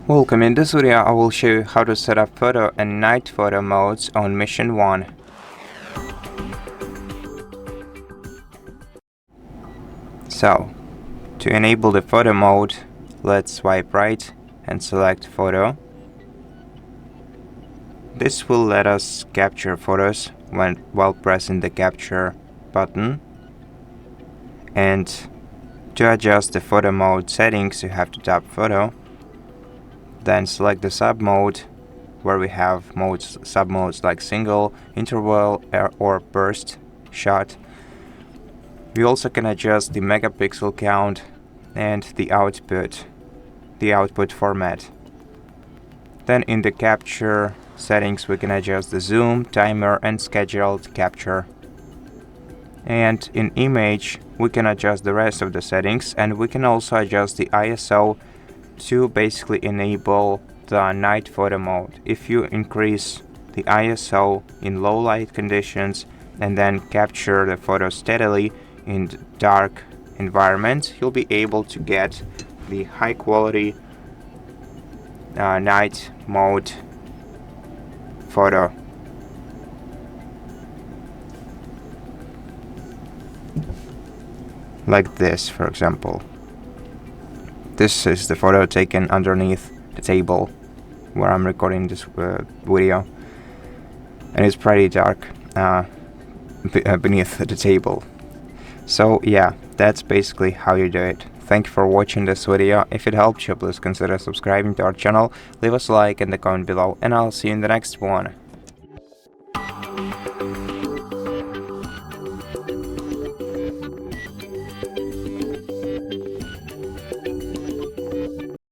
Welcome. In this video I will show you how to set up photo and night photo modes on Mission 1. So, to enable the photo mode, let's swipe right and select photo. This will let us capture photos while pressing the capture button. And to adjust the photo mode settings, you have to tap photo. Then select the sub mode, where we have sub modes like single, interval, or burst shot. We also can adjust the megapixel count and the output format. Then in the capture settings we can adjust the zoom, timer, and scheduled capture. And in image we can adjust the rest of the settings, and we can also adjust the ISO to basically enable the night photo mode. If you increase the ISO in low light conditions and then capture the photo steadily in dark environments, you'll be able to get the high quality night mode photo. Like this, for example. This is the photo taken underneath the table where I'm recording this video, and it's pretty dark beneath the table. So yeah, that's basically how you do it. Thank you for watching this video. If it helped you, please consider subscribing to our channel, leave us a like and a comment below, and I'll see you in the next one.